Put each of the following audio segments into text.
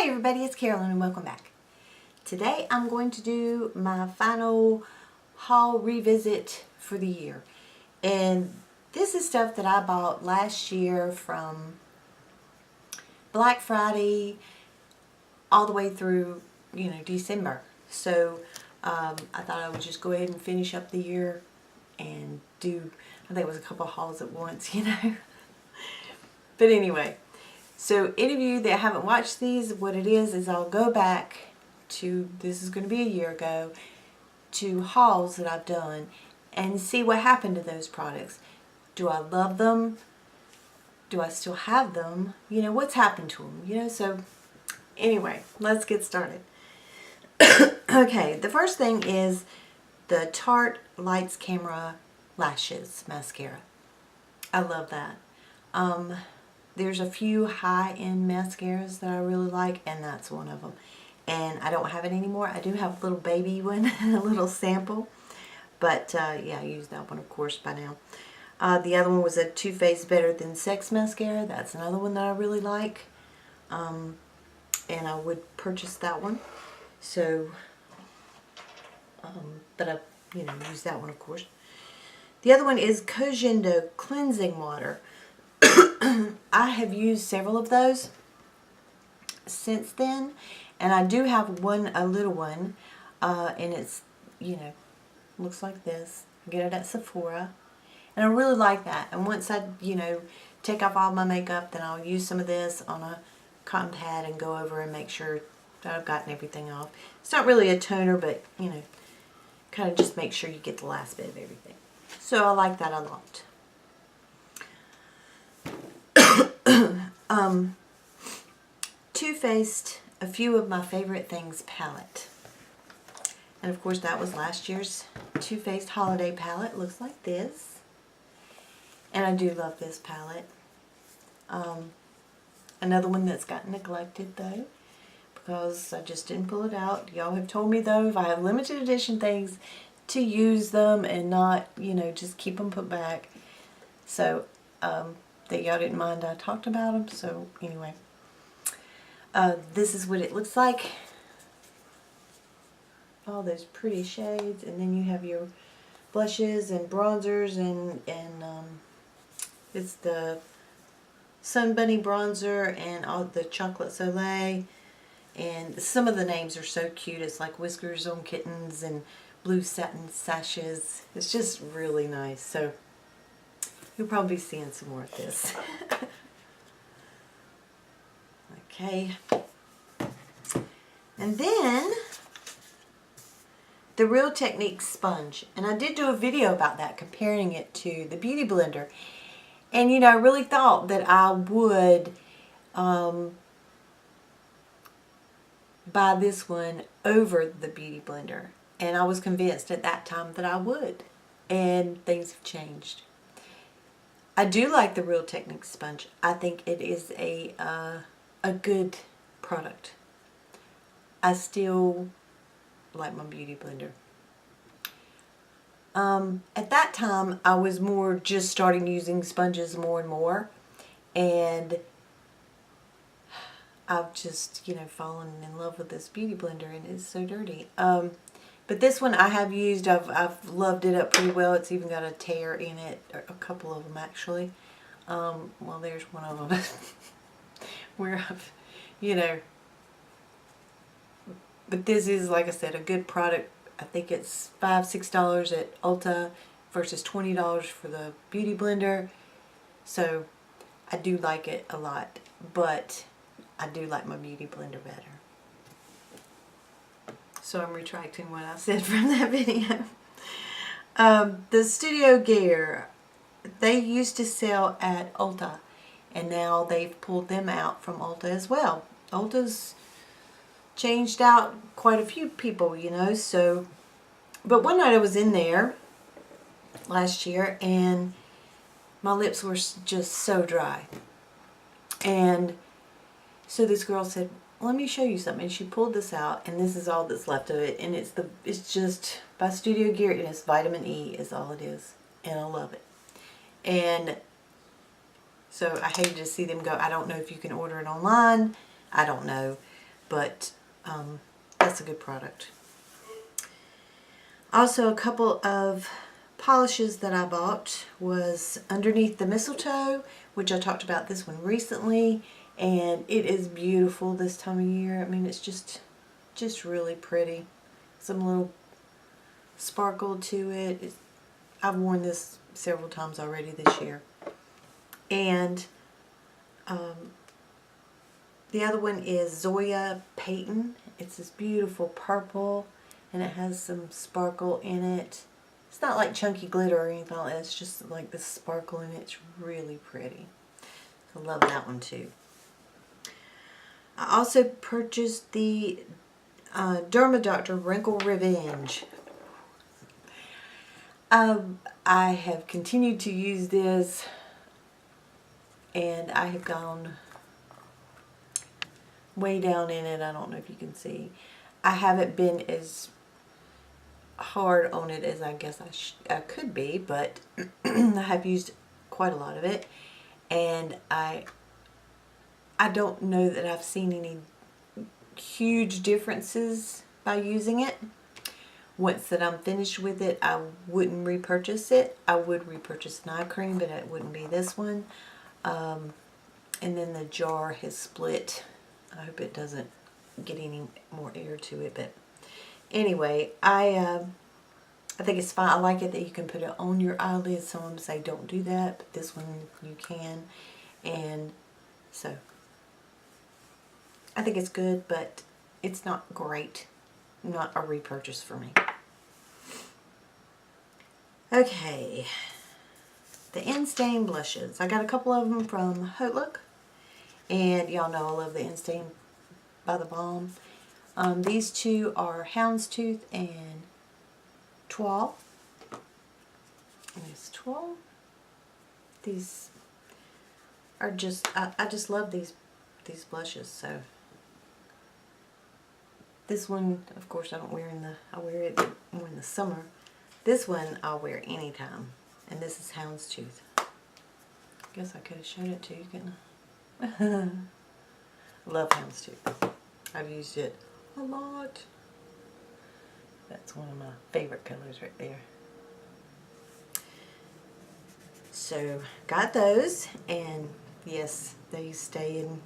Hi everybody, it's Carolyn and welcome back. Today I'm going to do my final haul revisit for the year. And this is stuff that I bought last year from Black Friday all the way through, December. So I thought I would just go ahead and finish up the year and do, I think it was a couple of hauls at once, But anyway. So any of you that haven't watched these, what it is I'll go back to, this is going to be a year ago, to hauls that I've done and see what happened to those products. Do I love them? Do I still have them? What's happened to them? So anyway, let's get started. Okay, the first thing is the Tarte Lights Camera Lashes Mascara. I love that. There's a few high-end mascaras that I really like, and that's one of them. And I don't have it anymore. I do have a little baby one, a little sample. But, yeah, I use that one, of course, by now. The other one was a Too Faced Better Than Sex mascara. That's another one that I really like. And I would purchase that one. So, but I, use that one, of course. The other one is Kojendo Cleansing Water. I have used several of those since then, and I do have one, a little one, and it's, looks like this. I get it at Sephora, and I really like that. And once I, take off all my makeup, then I'll use some of this on a cotton pad and go over and make sure that I've gotten everything off. It's not really a toner, but, kind of just make sure you get the last bit of everything. So I like that a lot. Too Faced A Few of My Favorite Things palette. And of course that was last year's Too Faced holiday palette. Looks like this. And I do love this palette. Another one that's got neglected though, because I just didn't pull it out. Y'all have told me though, if I have limited edition things, to use them and not, just keep them put back. So, that y'all didn't mind I talked about them. So anyway, this is what it looks like. All those pretty shades, and then you have your blushes and bronzers, and it's the Sun Bunny bronzer and all the Chocolate Soleil, and some of the names are so cute. It's like Whiskers on Kittens and Blue Satin Sashes. It's just really nice. So you'll probably be seeing some more of this. Okay. And then the Real Technique sponge. And I did do a video about that, comparing it to the Beauty Blender. And I really thought that I would buy this one over the Beauty Blender. And I was convinced at that time that I would. And things have changed. I do like the Real Technique sponge. I think it is a good product. I still like my Beauty Blender. At that time, I was more just starting using sponges more and more. And I've just, fallen in love with this Beauty Blender, and it's so dirty. But this one I have used. I've loved it up pretty well. It's even got a tear in it, or a couple of them actually. Well, there's one of them where I've, But this is, like I said, a good product. I think it's $5, $6 at Ulta versus $20 for the Beauty Blender. So I do like it a lot, but I do like my Beauty Blender better. So I'm retracting what I said from that video. The Studio Gear, they used to sell at Ulta, and now they've pulled them out from Ulta as well. Ulta's changed out quite a few people, so. But one night I was in there last year, and my lips were just so dry. And so this girl said, let me show you something. And she pulled this out, and this is all that's left of it. And it's just by Studio Gear, and it's vitamin E is all it is. And I love it. And so I hated to see them go. I don't know if you can order it online. I don't know. but that's a good product. Also, a couple of polishes that I bought was Underneath the Mistletoe, which I talked about this one recently, and it is beautiful this time of year. I mean, it's just really pretty. Some little sparkle to it. I've worn this several times already this year. And the other one is Zoya Payton. It's this beautiful purple, and it has some sparkle in it. It's not like chunky glitter or anything like that. It's just like this sparkle in it. It's really pretty. I love that one too. I also purchased the Derma Doctor Wrinkle Revenge. I have continued to use this, and I have gone way down in it. I don't know if you can see. I haven't been as hard on it as I guess I could be, but I have used quite a lot of it, and I don't know that I've seen any huge differences by using it. Once that I'm finished with it, I wouldn't repurchase it. I would repurchase an eye cream, but it wouldn't be this one. And then the jar has split. I hope it doesn't get any more air to it, but anyway, I think it's fine. I like it that you can put it on your eyelids. Some of them say don't do that, but this one you can. And so I think it's good, but it's not great. Not a repurchase for me. Okay, the In-Stain blushes. I got a couple of them from Haute Look, and y'all know I love the In-Stain by the Balm. These two are Houndstooth and Toile. It's Toile. These are just, I just love these blushes. So this one, of course, I wear it more in the summer. This one I'll wear anytime, and this is Houndstooth. I guess I could have showed it to you, couldn't I? Love Houndstooth. I've used it a lot. That's one of my favorite colors right there. So got those, and yes, they stay in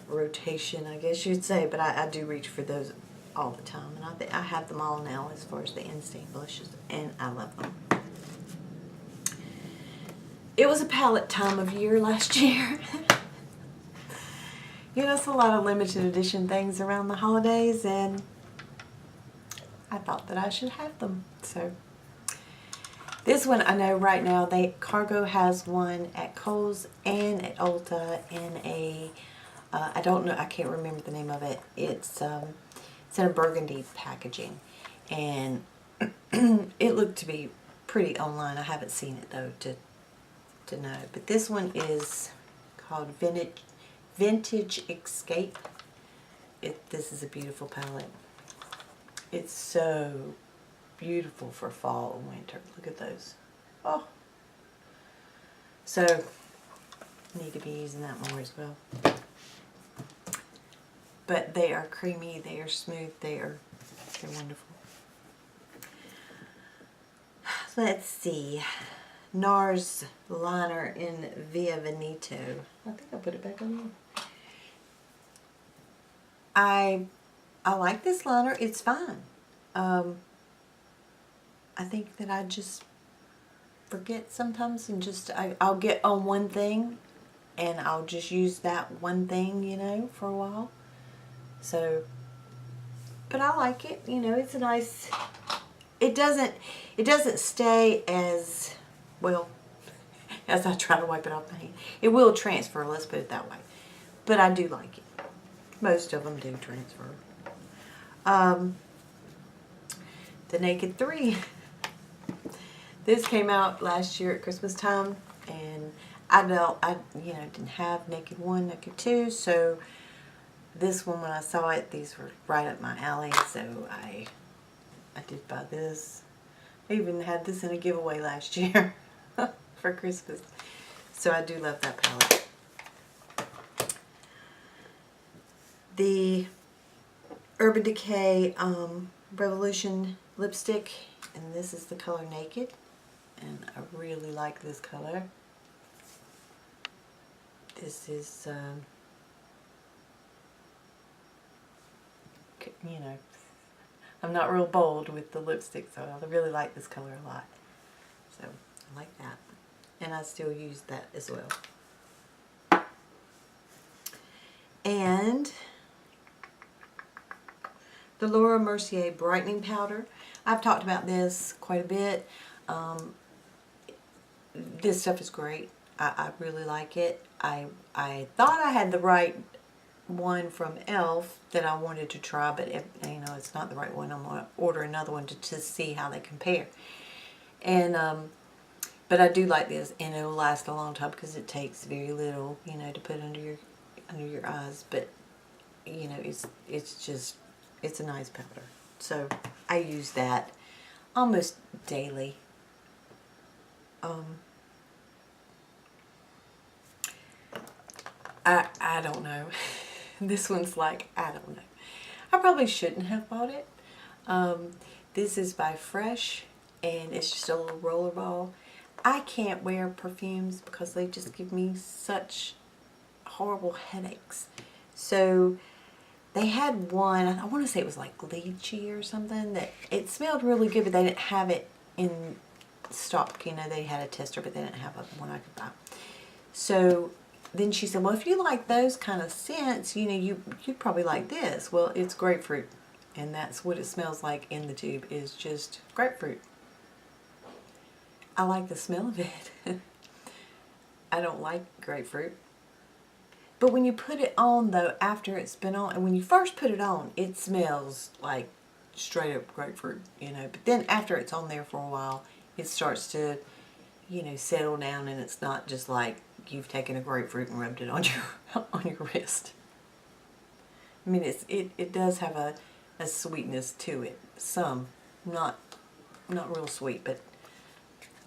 rotation, I guess you'd say, but I do reach for those all the time, and I have them all now as far as the In-Stain blushes, and I love them. It was a palette time of year last year. You know, it's a lot of limited edition things around the holidays, and I thought that I should have them. So this one, I know right now, Cargo has one at Kohl's and at Ulta in a, I don't know, I can't remember the name of it. It's in a burgundy packaging, and it looked to be pretty online. I haven't seen it though to know. But this one is called Vintage Escape. This is a beautiful palette. It's so beautiful for fall and winter. Look at those. Oh. So, need to be using that more as well. But they are creamy, they are smooth, they're wonderful. Let's see. NARS liner in Via Veneto. I think I'll put it back on there. I like this liner. It's fine. I think that I just forget sometimes, and just I'll get on one thing and I'll just use that one thing, you know, for a while. So, but I like it. You know, it's a nice. It doesn't stay as well as I try to wipe it off my hand. It will transfer. Let's put it that way. But I do like it. Most of them do transfer. The Naked 3. This came out last year at Christmas time, and I didn't have Naked 1, Naked 2, so this one, when I saw it, these were right up my alley, so I did buy this. I even had this in a giveaway last year for Christmas. So I do love that palette. the Urban Decay Revolution lipstick, and this is the color Naked, and I really like this color. This is, you know, I'm not real bold with the lipstick, so I really like this color a lot. So I like that, and I still use that as well. And the Laura Mercier Brightening Powder. I've talked about this quite a bit. This stuff is great. I really like it. I thought I had the right one from e.l.f. that I wanted to try, but you know, it's not the right one. I'm going to order another one to see how they compare. And but I do like this, and it'll last a long time because it takes very little, you know, to put under your eyes. But you know, it's a nice powder. So I use that almost daily. I don't know. This one's like, I don't know. I probably shouldn't have bought it. This is by Fresh, and it's just a little roller ball. I can't wear perfumes because they just give me such horrible headaches. So they had one, I want to say it was like lychee or something, that it smelled really good, but they didn't have it in stock. You know, they had a tester, but they didn't have one I could buy. So then she said, well, if you like those kind of scents, you know, you'd probably like this. Well, it's grapefruit, and that's what it smells like in the tube, is just grapefruit. I like the smell of it. I don't like grapefruit. But when you put it on, though, after it's been on, and when you first put it on, it smells like straight up grapefruit, you know. But then after it's on there for a while, it starts to, you know, settle down, and it's not just like you've taken a grapefruit and rubbed it on your wrist. I mean, it does have a sweetness to it. Some, not real sweet, but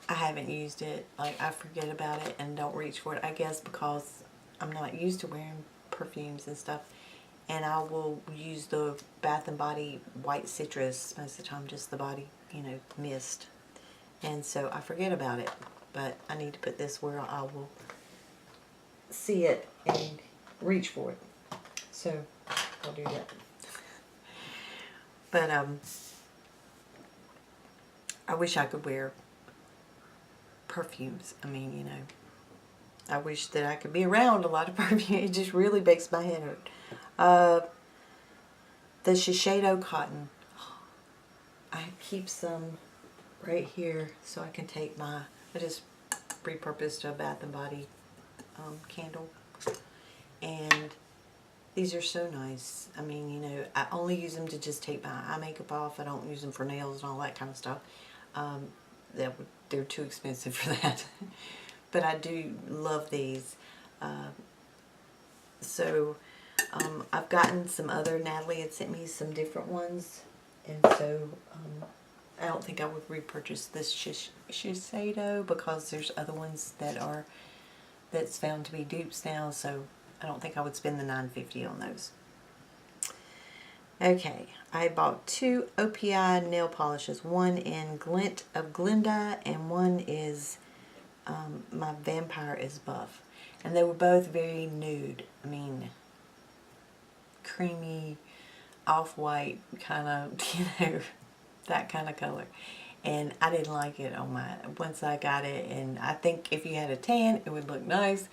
I haven't used it. Like, I forget about it and don't reach for it. I guess because I'm not used to wearing perfumes and stuff. And I will use the Bath & Body White Citrus most of the time, just the body, you know, mist. And so I forget about it. But I need to put this where I will see it and reach for it. So I'll do that. But I wish I could wear perfumes. I mean, you know, I wish that I could be around a lot of perfume. It just really makes my head hurt. The Shiseido Cotton. I keep some right here so I can take my, I just repurposed a Bath & Body candle. And these are so nice. I mean, you know, I only use them to just take my eye makeup off. I don't use them for nails and all that kind of stuff. They're too expensive for that. But I do love these. I've gotten some other, Natalie had sent me some different ones. And so I don't think I would repurchase this Shiseido because there's other ones that's found to be dupes now. So I don't think I would spend the $9.50 on those. Okay, I bought two OPI nail polishes. One in Glint of Glinda, and one is my Vampire is Buff. And they were both very nude. I mean, creamy, off-white kind of, you know, that kind of color. And I didn't like it on once I got it. And I think if you had a tan, it would look nice.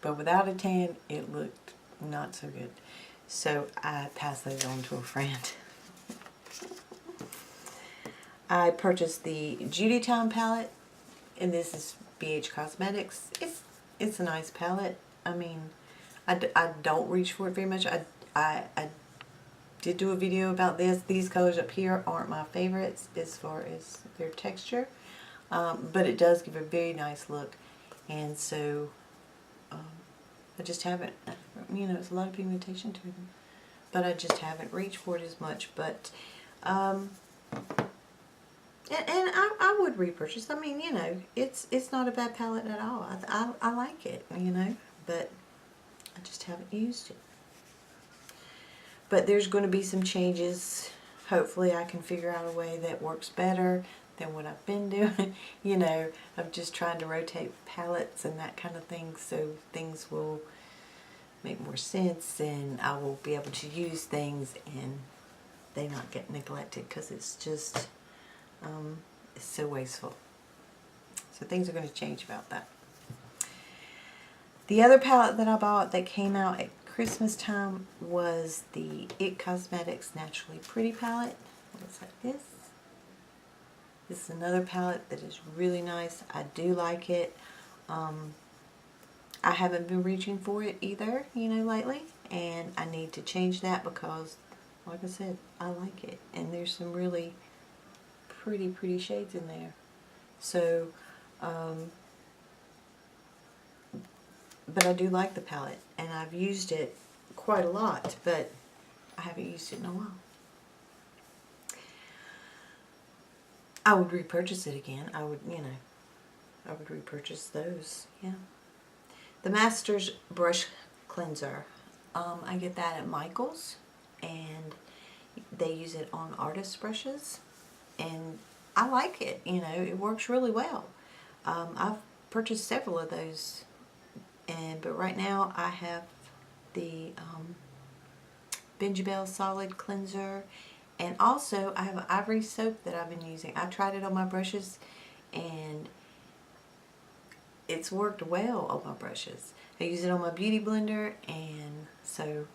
But without a tan, it looked not so good. So I passed those on to a friend. I purchased the Judy Time palette, and this is BH Cosmetics. It's a nice palette. I mean, I don't reach for it very much. I did do a video about this. These colors up here aren't my favorites as far as their texture, but it does give a very nice look. And so I just haven't, you know, it's a lot of pigmentation to them, but I just haven't reached for it as much. But and I would repurchase. I mean, you know, it's not a bad palette at all. I like it, you know, but I just haven't used it. But there's going to be some changes. Hopefully I can figure out a way that works better than what I've been doing. You know, I'm just trying to rotate palettes and that kind of thing, so things will make more sense and I will be able to use things and they not get neglected, because it's just it's so wasteful. So things are going to change about that. The other palette that I bought that came out at Christmas time was the It Cosmetics Naturally Pretty palette. It looks like this. This is another palette that is really nice. I do like it. I haven't been reaching for it either, you know, lately. And I need to change that because, like I said, I like it. And there's some really pretty shades in there. So, but I do like the palette. And I've used it quite a lot, but I haven't used it in a while. I would repurchase it again. I would, you know, I would repurchase those, yeah. The Masters Brush Cleanser. I get that at Michael's, and they use it on artist brushes, and I like it. You know, it works really well. I've purchased several of those, but right now I have the Benjabel Solid Cleanser, and also I have an ivory soap that I've been using. I tried it on my brushes, and it's worked well on my brushes. I use it on my beauty blender, and so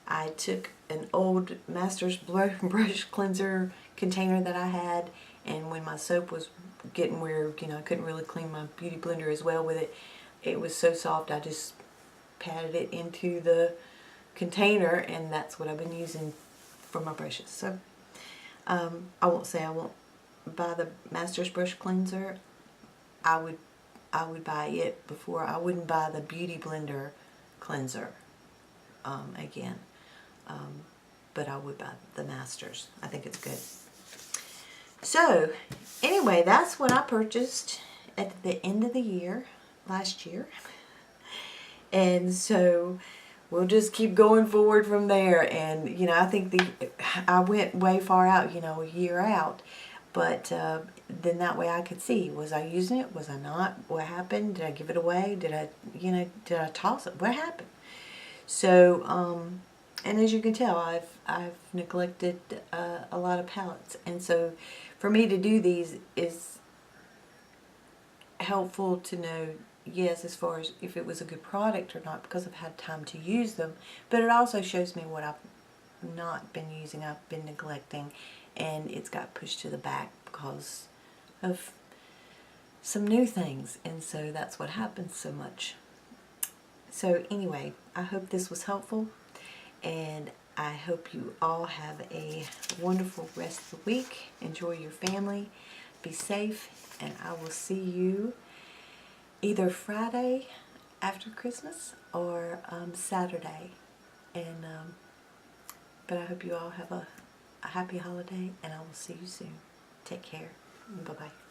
I took an old Masters brush cleanser container that I had, and when my soap was getting where, you know, I couldn't really clean my beauty blender as well with it, it was so soft I just patted it into the container, and that's what I've been using for my brushes. So I won't say I won't buy the Masters brush cleanser. I would buy it before. I wouldn't buy the Beauty Blender cleanser again. But I would buy the Masters. I think it's good. So, anyway, that's what I purchased at the end of the year, last year. And so, we'll just keep going forward from there. And, you know, I think I went way far out, you know, a year out. But then that way I could see, was I using it? Was I not? What happened? Did I give it away? Did I, you know, did I toss it? What happened? So, and as you can tell, I've neglected a lot of palettes. And so for me to do these is helpful to know, yes, as far as if it was a good product or not, because I've had time to use them. But it also shows me what I've not been using, I've been neglecting, and it's got pushed to the back because of some new things, and so that's what happens so much. So anyway, I hope this was helpful, and I hope you all have a wonderful rest of the week. Enjoy your family, be safe, and I will see you either Friday after Christmas or Saturday. And but I hope you all have a happy holiday, and I will see you soon. Take care. Bye-bye.